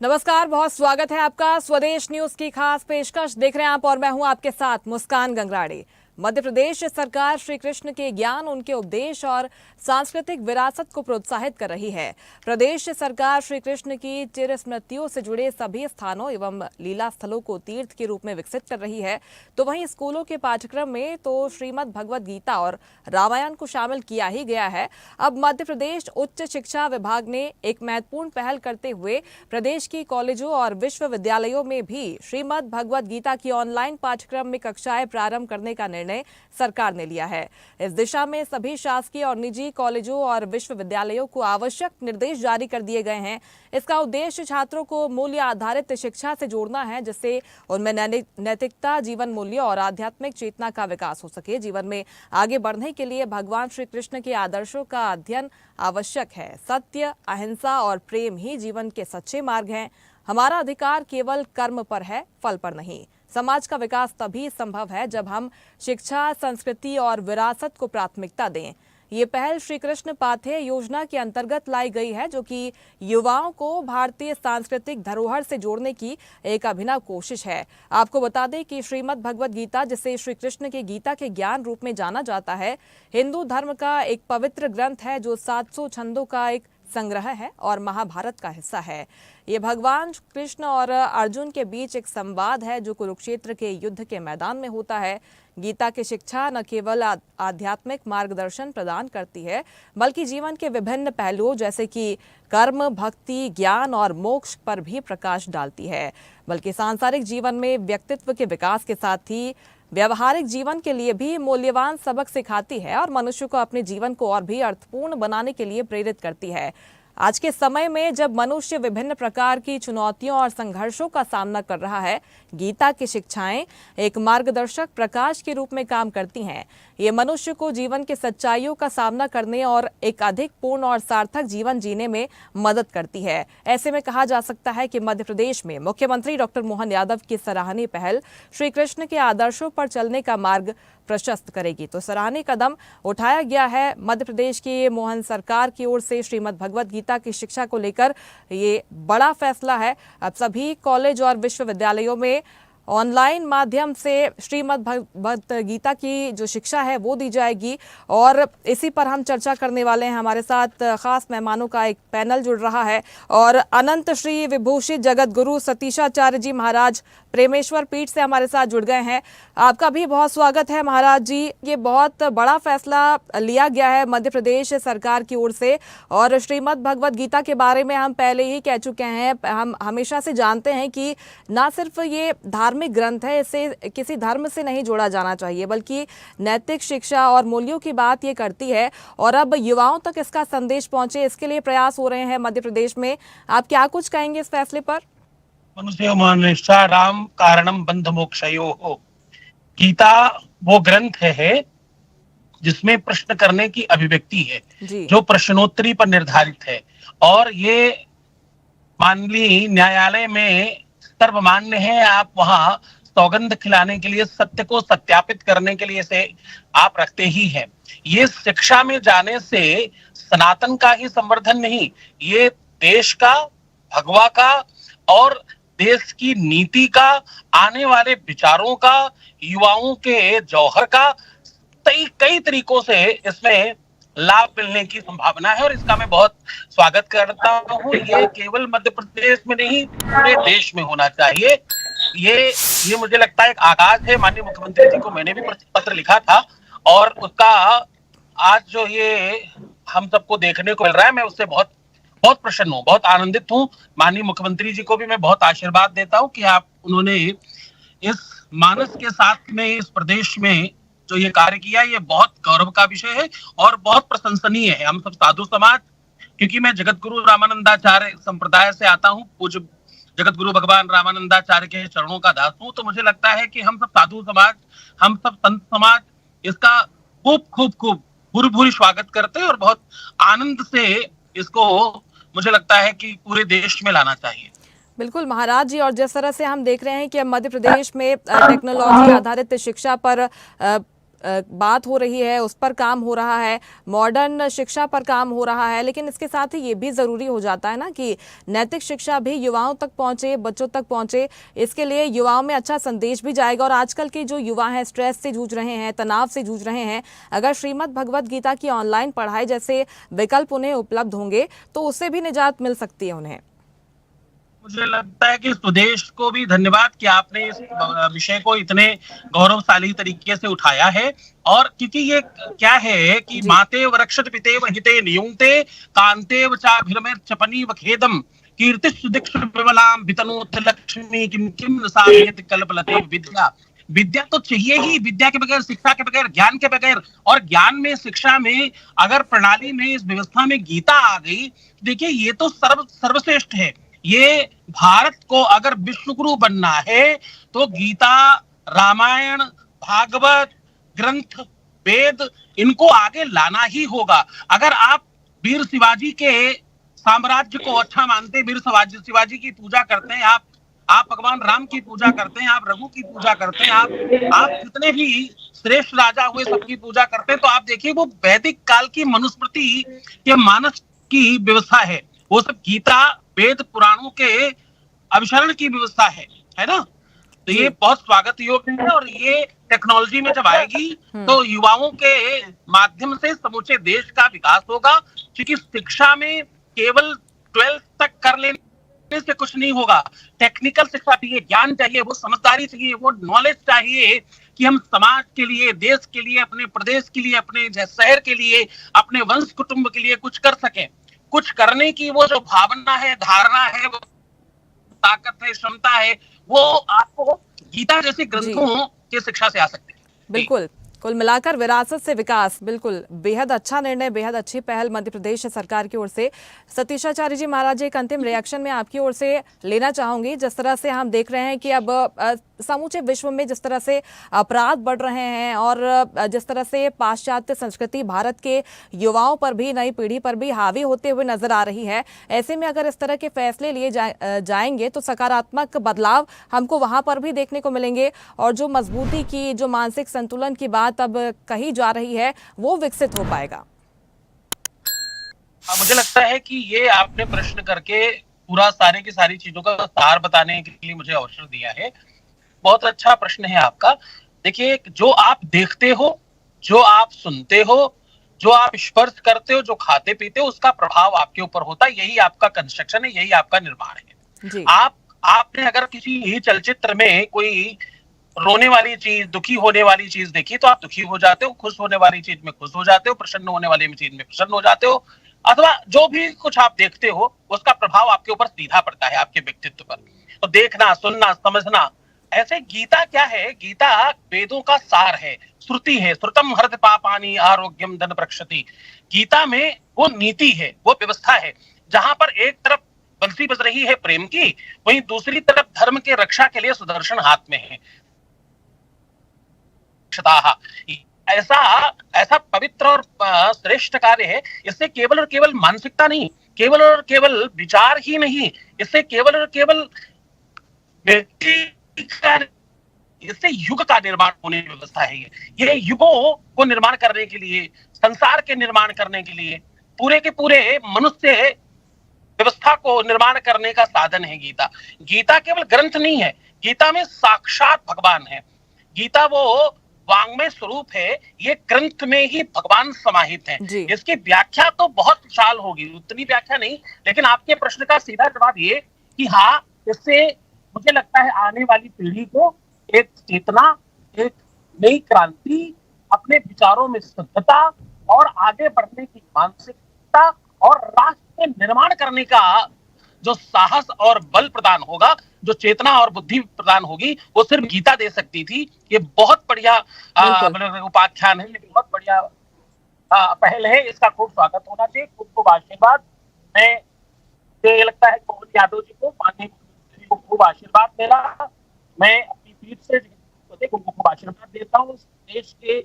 नमस्कार, बहुत स्वागत है आपका स्वदेश न्यूज की खास पेशकश देख रहे हैं आप और मैं हूं आपके साथ मुस्कान गंगराड़ी। मध्य प्रदेश सरकार श्री कृष्ण के ज्ञान, उनके उपदेश और सांस्कृतिक विरासत को प्रोत्साहित कर रही है। प्रदेश सरकार श्री कृष्ण की चिर स्मृतियों से जुड़े सभी स्थानों एवं लीला स्थलों को तीर्थ के रूप में विकसित कर रही है। तो वहीं स्कूलों के पाठ्यक्रम में तो श्रीमद् भगवद गीता और रामायण को शामिल किया ही गया है। अब मध्य प्रदेश उच्च शिक्षा विभाग ने एक महत्वपूर्ण पहल करते हुए प्रदेश की कॉलेजों और विश्वविद्यालयों में भी श्रीमद् भगवद गीता की ऑनलाइन पाठ्यक्रम में कक्षाएं प्रारंभ करने का निर्णय सरकार ने लिया है। इस दिशा में सभी शासकीय और निजी कॉलेजों और विश्वविद्यालयों को आवश्यक निर्देश जारी कर दिए गए हैं। इसका उद्देश्य छात्रों को मूल्य आधारित शिक्षा से जोड़ना है, जिससे उनमें नैतिकता, जीवन मूल्य और आध्यात्मिक चेतना का विकास हो सके। जीवन में आगे बढ़ने के लिए भगवान श्री कृष्ण के आदर्शों का अध्ययन आवश्यक है। सत्य, अहिंसा और प्रेम ही जीवन के सच्चे मार्ग हैं। हमारा अधिकार केवल कर्म पर है, फल पर नहीं। समाज का विकास तभी संभव है जब हम शिक्षा, संस्कृति और विरासत को प्राथमिकता दें। ये पहल श्री कृष्ण पाथेय योजना के अंतर्गत लाई गई है, जो कि युवाओं को भारतीय सांस्कृतिक धरोहर से जोड़ने की एक अभिनव कोशिश है। आपको बता दें कि श्रीमद् भगवद गीता, जिसे श्री कृष्ण के गीता के ज्ञान रूप में जाना जाता है, हिंदू धर्म का एक पवित्र ग्रंथ है जो 700 छंदों का एक संग्रह है और महाभारत का हिस्सा है। ये भगवान कृष्ण और अर्जुन के बीच एक संवाद है जो कुरुक्षेत्र के युद्ध के मैदान में होता है। गीता की शिक्षा न केवल आध्यात्मिक मार्गदर्शन प्रदान करती है, बल्कि जीवन के विभिन्न पहलुओं जैसे कि कर्म, भक्ति, ज्ञान और मोक्ष पर भी प्रकाश डालती है। बल्कि सांसारिक जीवन में व्यक्तित्व के विकास के साथ ही व्यवहारिक जीवन के लिए भी मूल्यवान सबक सिखाती है और मनुष्य को अपने जीवन को और भी अर्थपूर्ण बनाने के लिए प्रेरित करती है। आज के समय में जब मनुष्य विभिन्न प्रकार की चुनौतियों और संघर्षों का सामना कर रहा है, गीता की शिक्षाएं एक मार्गदर्शक प्रकाश के रूप में काम करती हैं। ये मनुष्य को जीवन के सच्चाइयों का सामना करने और एक अधिक पूर्ण और सार्थक जीवन जीने में मदद करती है। ऐसे में कहा जा सकता है कि मध्य प्रदेश में मुख्यमंत्री डॉक्टर मोहन यादव की सराहनीय पहल श्री कृष्ण के आदर्शों पर चलने का मार्ग प्रशस्त करेगी। तो सराहनीय कदम उठाया गया है मध्य प्रदेश की मोहन सरकार की ओर से श्रीमद् भगवद गीता की शिक्षा को लेकर। ये बड़ा फैसला है। अब सभी कॉलेज और विश्वविद्यालयों में ऑनलाइन माध्यम से श्रीमद् भगवद गीता की जो शिक्षा है वो दी जाएगी और इसी पर हम चर्चा करने वाले हैं। हमारे साथ खास मेहमानों का एक पैनल जुड़ रहा है और अनंत श्री विभूषित जगत गुरु सतीशाचार्य जी महाराज प्रेमेश्वर पीठ से हमारे साथ जुड़ गए हैं। आपका भी बहुत स्वागत है महाराज जी। ये बहुत बड़ा फैसला लिया गया है मध्य प्रदेश सरकार की ओर से और श्रीमद् भगवद गीता के बारे में हम पहले ही कह चुके हैं। हम हमेशा से जानते हैं कि ना सिर्फ ये धार्मिक ग्रंथ है, इसे किसी धर्म से नहीं जोड़ा जाना चाहिए, बल्कि नैतिक शिक्षा और मूल्यों की बात ये करती है और अब युवाओं तक इसका संदेश पहुंचे, इसके लिए प्रयास हो रहे हैं मध्य प्रदेश में। आप क्या कुछ कहेंगे इस फैसले पर? मनुष्य मनुष्य राम कारणम बंध मोक्षयोः। गीता वो ग्रंथ है जिसमें प्रश्न करने की अभिव्यक्ति है, जो प्रश्नोत्तरी पर निर्धारित है और ये माननीय न्यायालय में सर्वमान्य है। आप वहां सौगंध खिलाने के लिए, सत्य को सत्यापित करने के लिए इसे आप रखते ही हैं। ये शिक्षा में जाने से सनातन का ही संवर्धन नहीं, ये देश का, भगवा का और देश की नीति का, आने वाले विचारों का, युवाओं के जौहर का कई तरीकों से इसमें लाभ मिलने की संभावना है और इसका मैं बहुत स्वागत करता हूँ। ये केवल मध्य प्रदेश में नहीं, पूरे देश में होना चाहिए। ये मुझे लगता है एक आगाज है। माननीय मुख्यमंत्री जी को मैंने भी पत्र लिखा था और उसका आज जो ये हम सबको देखने को मिल रहा है, मैं उससे बहुत प्रसन्न हूँ, बहुत आनंदित हूँ। माननीय मुख्यमंत्री जी को भी मैं बहुत आशीर्वाद देता हूँ कि उन्होंने इस मानस के साथ में इस प्रदेश में जो ये कार्य किया, ये बहुत गौरव का विषय है और बहुत प्रशंसनीय है। हम सब साधु समाज, क्योंकि मैं जगत गुरु रामानंदाचार्य संप्रदाय से आता हूँ, पूज्य जगत गुरु भगवान रामानंदाचार्य के चरणों का दास हूँ, तो मुझे लगता है कि हम सब साधु समाज, हम सब संत समाज इसका खूब भूरि स्वागत करते हैं और बहुत आनंद से इसको मुझे लगता है कि पूरे देश में लाना चाहिए। बिल्कुल महाराज जी, और जिस तरह से हम देख रहे हैं कि अब मध्य प्रदेश में टेक्नोलॉजी आधारित शिक्षा पर बात हो रही है, उस पर काम हो रहा है, मॉडर्न शिक्षा पर काम हो रहा है, लेकिन इसके साथ ही ये भी ज़रूरी हो जाता है ना कि नैतिक शिक्षा भी युवाओं तक पहुंचे, बच्चों तक पहुंचे। इसके लिए युवाओं में अच्छा संदेश भी जाएगा। और आजकल के जो युवा हैं, स्ट्रेस से जूझ रहे हैं, तनाव से जूझ रहे हैं, अगर श्रीमद् भगवद गीता की ऑनलाइन पढ़ाई जैसे विकल्प उन्हें उपलब्ध होंगे तो उससे भी निजात मिल सकती है उन्हें। मुझे लगता है कि स्वदेश को भी धन्यवाद कि आपने इस विषय को इतने गौरवशाली तरीके से उठाया है। और क्योंकि ये क्या है कि माते वृक्षत पितेव हिते नियुंक्ते कांतेव चाभिरमेर चपनी वखेदम कीर्तिश्च दिक्ष विमलाम वितनोत लक्ष्मी किम किम साधयत कल्पलते विद्या। विद्या तो चाहिए ही, विद्या के बगैर, शिक्षा के बगैर, ज्ञान के बगैर। और ज्ञान में, शिक्षा में, अगर प्रणाली में, इस व्यवस्था में गीता आ गई, देखिए ये तो सर्वश्रेष्ठ है। ये भारत को अगर विश्वगुरु बनना है तो गीता, रामायण, भागवत ग्रंथ, वेद, इनको आगे लाना ही होगा। अगर आप वीर शिवाजी के साम्राज्य को अच्छा मानते, वीर शिवाजी की पूजा करते हैं, आप भगवान राम की पूजा करते हैं, आप रघु की पूजा करते हैं, आप जितने भी श्रेष्ठ राजा हुए सबकी पूजा करते हैं, तो आप देखिए वो वैदिक काल की मनुस्मृति के मानस की व्यवस्था है। वो सब गीता, वेद, पुराणों के अभिसरण की व्यवस्था है ना। तो ये बहुत स्वागत योग्य है। और ये टेक्नोलॉजी में जब आएगी तो युवाओं के माध्यम से समूचे देश का विकास होगा। क्योंकि शिक्षा में केवल 12th तक कर लेने से कुछ नहीं होगा। टेक्निकल शिक्षा चाहिए, ज्ञान चाहिए, वो समझदारी चाहिए, वो नॉलेज चाहिए कि हम समाज के लिए, देश के लिए, अपने प्रदेश के लिए, अपने शहर के लिए, अपने वंश कुटुंब के लिए कुछ कर सकें। कुछ करने की वो जो भावना है, धारणा है, वो ताकत है, क्षमता है, वो आपको गीता जैसे ग्रंथों की शिक्षा से आ सकती है। बिल्कुल, कुल मिलाकर विरासत से विकास, बिल्कुल बेहद अच्छा निर्णय, बेहद अच्छी पहल मध्य प्रदेश सरकार की ओर से। सतीशाचार्य जी महाराज, एक अंतिम रिएक्शन में आपकी ओर से लेना चाहूंगी। जिस तरह से हम देख रहे हैं कि अब समूचे विश्व में जिस तरह से अपराध बढ़ रहे हैं और जिस तरह से पाश्चात्य संस्कृति भारत के युवाओं पर भी, नई पीढ़ी पर भी हावी होते हुए नजर आ रही है, ऐसे में अगर इस तरह के फैसले लिए जाएंगे तो सकारात्मक बदलाव हमको वहां पर भी देखने को मिलेंगे और जो मजबूती की, जो मानसिक संतुलन की बात अब कही जा रही है, वो विकसित हो पाएगा। मुझे लगता है कि ये आपने प्रश्न करके पूरा सारे की सारी चीजों का सार बताने के लिए मुझे अवसर दिया है। बहुत अच्छा प्रश्न है आपका। देखिए, जो आप देखते हो, जो आप सुनते हो, जो आप स्पर्श करते हो, जो खाते पीते हो, उसका प्रभाव आपके ऊपर होता है। यही आपका कंस्ट्रक्शन है, यही आपका निर्माण है जी। आपने अगर किसी चलचित्र में कोई रोने वाली चीज, दुखी होने वाली चीज देखी तो आप दुखी हो जाते हो, खुश होने वाली चीज में खुश हो जाते हो, प्रसन्न होने वाली चीज में प्रसन्न हो जाते हो, अथवा जो भी कुछ आप देखते हो उसका प्रभाव आपके ऊपर सीधा पड़ता है, आपके व्यक्तित्व पर। तो देखना, सुनना, समझना। ऐसे गीता क्या है? गीता वेदों का सार है, श्रुति है। श्रुतम हरत पापानि आरोग्यम धन प्रक्षति। गीता में वो नीति है, वो व्यवस्था है, जहां पर एक तरफ बंसी बज रही है प्रेम की, वहीं दूसरी तरफ धर्म के रक्षा के लिए सुदर्शन हाथ में है। ऐसा पवित्र और श्रेष्ठ कार्य है। इससे केवल और केवल मानसिकता नहीं, केवल और केवल विचार ही नहीं, इससे केवल और केवल इससे युग का निर्माण होने की व्यवस्था है। ये युगों को निर्माण करने के लिए, संसार के निर्माण करने के लिए, पूरे के पूरे मनुष्य व्यवस्था को निर्माण करने का साधन है गीता। गीता केवल ग्रंथ नहीं है, गीता में साक्षात भगवान है। गीता वो वांग्मय स्वरूप है, ये ग्रंथ में ही भगवान समाहित हैं। इसकी व्याख्या तो बहुत विशाल होगी, उतनी व्याख्या नहीं, लेकिन आपके प्रश्न का सीधा जवाब ये कि हाँ, इससे मुझे लगता है आने वाली पीढ़ी को एक चेतना, एक नई क्रांति, अपने विचारों में शुद्धता और आगे बढ़ने की मानसिकता और राष्ट्र के निर्माण करने का जो साहस और बल प्रदान होगा, जो चेतना और बुद्धि प्रदान होगी, वो सिर्फ गीता दे सकती थी। ये बहुत बढ़िया उपाख्यान है, बहुत बढ़िया पहल है। इसका खूब स्वागत होना चाहिए, खूब आशीर्वाद। मैं ये लगता है पवन यादव जी को, माननीय मुख्यमंत्री को खूब आशीर्वाद मिला। मैं अपनी पीठ से खूब आशीर्वाद देता हूँ। देश के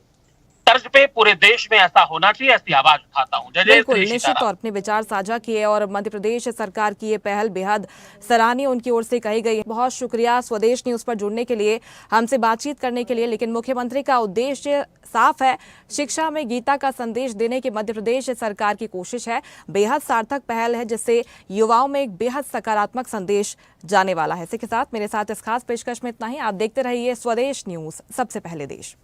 तर्ज पे पूरे देश में ऐसा होना चाहिए, ऐसी आवाज उठाता हूँ। जय जय बिल्कुल, श्री निश्चित सीताराम। तौर अपने विचार साझा किए और मध्य प्रदेश सरकार की ये पहल बेहद सराहनीय उनकी ओर से कही गई है। बहुत शुक्रिया स्वदेश न्यूज पर जुड़ने के लिए, हमसे बातचीत करने के लिए। लेकिन मुख्यमंत्री का उद्देश्य साफ है, शिक्षा में गीता का संदेश देने की मध्य प्रदेश सरकार की कोशिश है। बेहद सार्थक पहल है जिससे युवाओं में एक बेहद सकारात्मक संदेश जाने वाला है। इसी के साथ मेरे साथ इस खास पेशकश में इतना ही। आप देखते रहिए स्वदेश न्यूज, सबसे पहले देश।